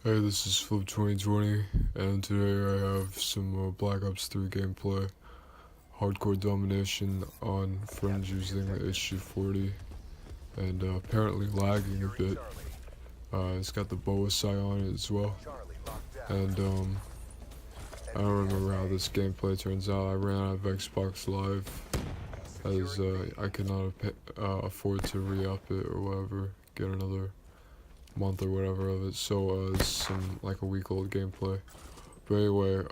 Hey, this is Flip 2020, and today I have some Black Ops 3 gameplay. Hardcore domination on Fringe using the HG40, and apparently lagging a bit. It's got the boa sight on it as well, and I don't remember how this gameplay turns out. I ran out of Xbox Live, as I could not afford to re-up it or whatever, get another month or whatever of it, so it's some like a week old gameplay. But anyway,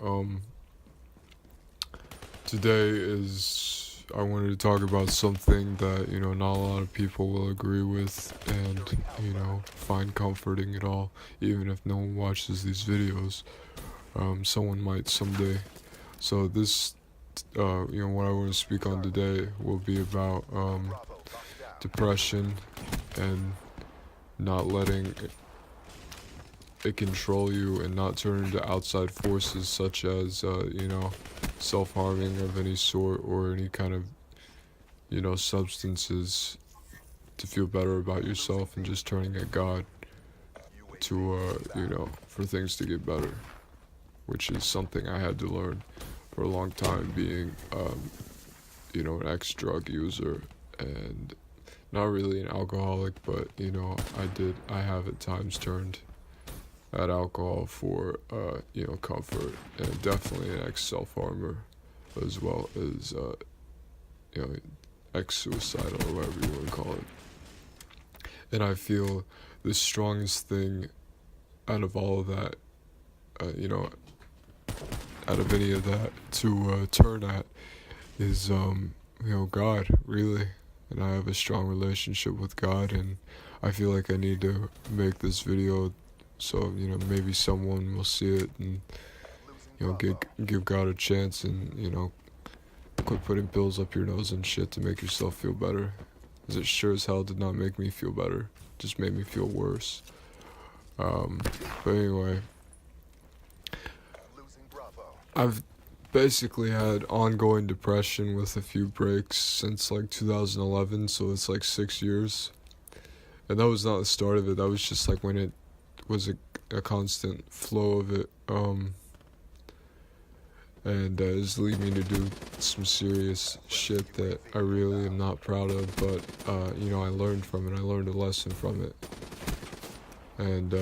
today is I wanted to talk about something that not a lot of people will agree with and find comforting at all, even if no one watches these videos. Someone might someday. So this, what I want to speak on today will be about depression and not letting it control you and not turn into outside forces such as self-harming of any sort or any kind of substances to feel better about yourself, and just turning at God to for things to get better, which is something I had to learn for a long time, being an ex-drug user and not really an alcoholic, but I have at times turned at alcohol for comfort, and definitely an ex-self-harmer, as well as ex-suicidal, or whatever you want to call it. And I feel the strongest thing out of all of that, out of any of that to turn at is God, really. And I have a strong relationship with God, and I feel like I need to make this video so maybe someone will see it and give God a chance, and quit putting pills up your nose and shit to make yourself feel better, because it sure as hell did not make me feel better. It just made me feel worse. But anyway, I've basically had ongoing depression with a few breaks since like 2011, so it's like 6 years. And that was not the start of it. That was just like when it was a constant flow of it. And it's leading me to do some serious shit that I really am not proud of, but I learned from it. I learned a lesson from it. And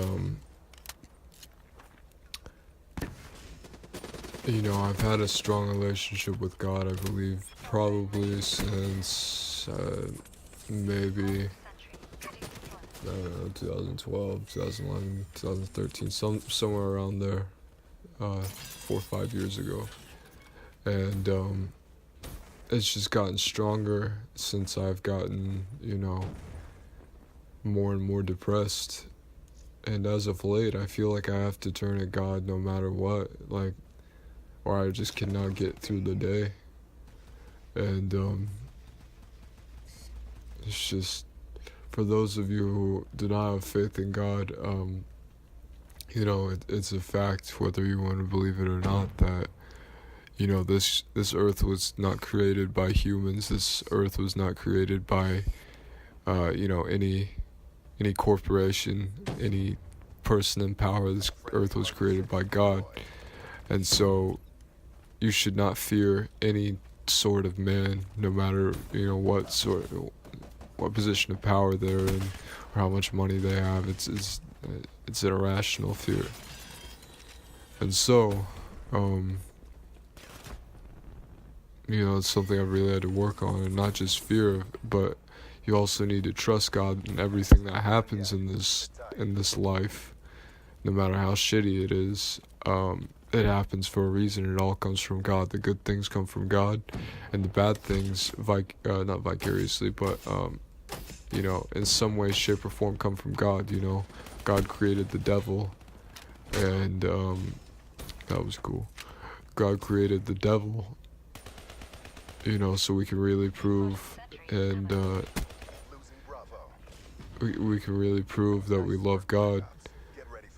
I've had a strong relationship with God, I believe, probably since maybe, I don't know, 2012, 2011, 2013, somewhere around there, 4 or 5 years ago. And it's just gotten stronger since I've gotten, more and more depressed. And as of late, I feel like I have to turn to God no matter what, or I just cannot get through the day. And it's just, for those of you who do not have faith in God, it's a fact, whether you want to believe it or not, that this earth was not created by humans. This earth was not created by any corporation, any person in power. This earth was created by God. And so you should not fear any sort of man, no matter what position of power they're in or how much money they have. It's an irrational fear. And so it's something I've really had to work on, and not just fear, but you also need to trust God in everything that happens in this life, no matter how shitty it is. It happens for a reason. It all comes from God. The good things come from God, and the bad things, not vicariously, but in some way, shape, or form, come from God. God created the devil, and that was cool. God created the devil, so we can really prove, and we can really prove that we love God,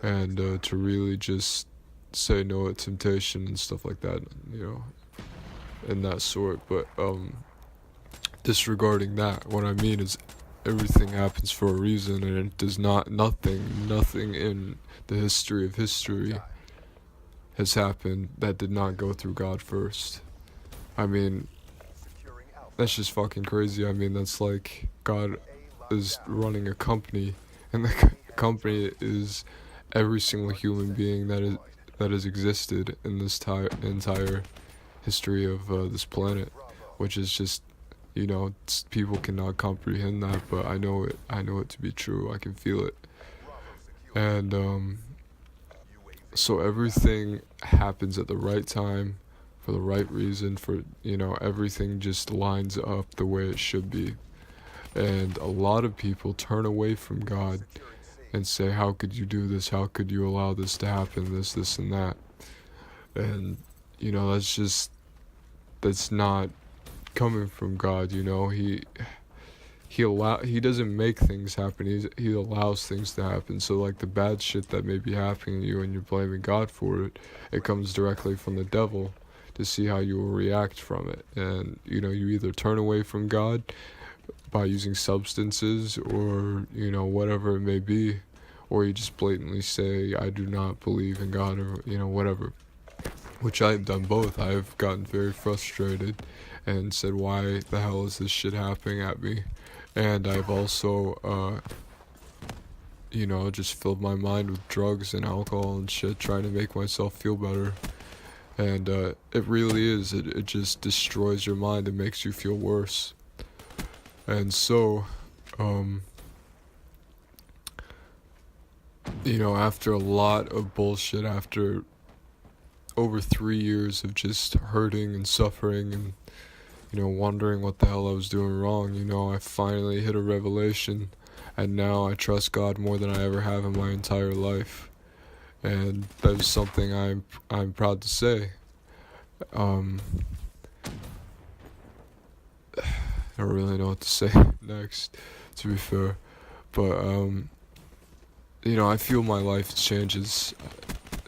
and to really just say no at temptation and stuff like that, and that sort. But disregarding that, what I mean is everything happens for a reason, and it does not, nothing in the history of history has happened that did not go through God first. I mean, that's just fucking crazy. I mean, that's like God is running a company, and the company is every single human being that has existed in this entire history of this planet, which is just, people cannot comprehend that, but I know it. I know it to be true. I can feel it, and so everything happens at the right time, for the right reason. For everything just lines up the way it should be, and a lot of people turn away from God and say, how could you do this? How could you allow this to happen? This, and that. And, that's not coming from God, He doesn't make things happen. He allows things to happen. So, like, the bad shit that may be happening to you and you're blaming God for it, it comes directly from the devil to see how you will react from it. And, you either turn away from God by using substances or whatever it may be, or you just blatantly say, I do not believe in God, or whatever, which I've done both. I've gotten very frustrated and said, why the hell is this shit happening at me? And I've also just filled my mind with drugs and alcohol and shit, trying to make myself feel better. And it really is, it just destroys your mind and makes you feel worse. And so, after a lot of bullshit, after over 3 years of just hurting and suffering and, wondering what the hell I was doing wrong, I finally hit a revelation, and now I trust God more than I ever have in my entire life. And that is something I'm proud to say. I don't really know what to say next, to be fair, but I feel my life changes.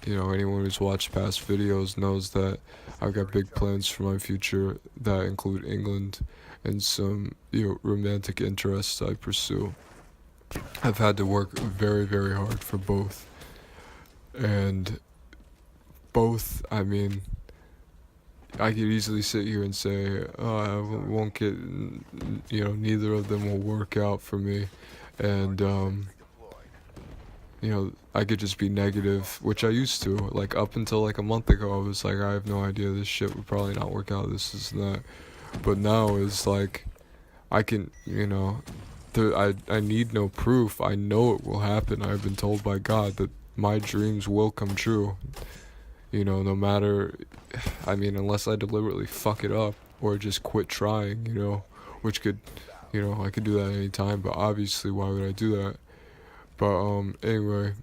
Anyone who's watched past videos knows that I've got big plans for my future that include England and some romantic interests I pursue. I've had to work very, very hard for both, and both, I mean, I could easily sit here and say, I won't get, neither of them will work out for me, and I could just be negative, which I used to. Like, up until like a month ago, I was like, I have no idea, this shit would probably not work out, this and that. But now it's like, I can, I need no proof. I know it will happen. I've been told by God that my dreams will come true. No matter, unless I deliberately fuck it up or just quit trying, which could, I could do that any time, but obviously, why would I do that? But, anyway,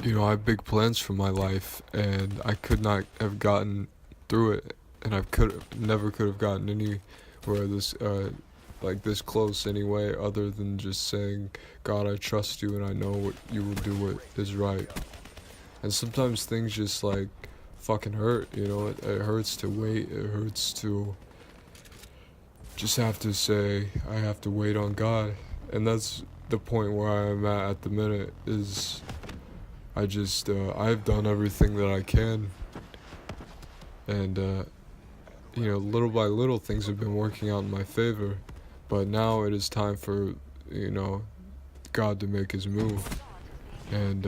I have big plans for my life, and I could not have gotten through it, and I never could have gotten anywhere this close anyway, other than just saying, God, I trust you, and I know what you will do what is right. And sometimes things just, like, fucking hurt, it hurts to wait, it hurts to just have to say, I have to wait on God. And that's the point where I'm at the minute, is I've done everything that I can, and little by little things have been working out in my favor, but now it is time for God to make his move. And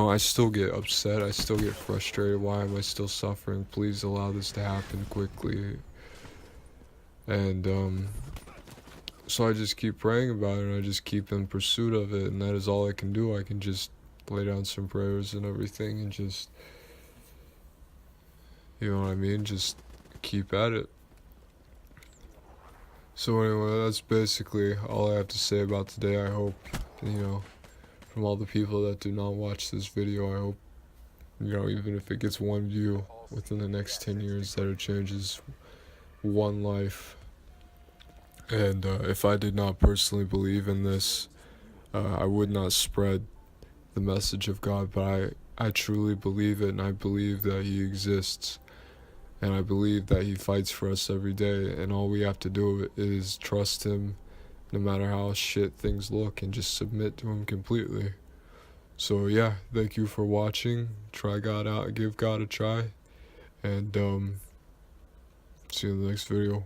I still get upset, I still get frustrated. Why am I still suffering? Please allow this to happen quickly. And so I just keep praying about it, and I just keep in pursuit of it, and that is all I can do. I can just lay down some prayers and everything, and just, just keep at it. So anyway, that's basically all I have to say about today. I hope, from all the people that do not watch this video, I hope, even if it gets one view within the next 10 years, that it changes one life. And if I did not personally believe in this, I would not spread the message of God, but I truly believe it, and I believe that he exists. And I believe that he fights for us every day, and all we have to do is trust him no matter how shit things look, and just submit to him completely. So yeah, thank you for watching. Try God out, give God a try, and see you in the next video.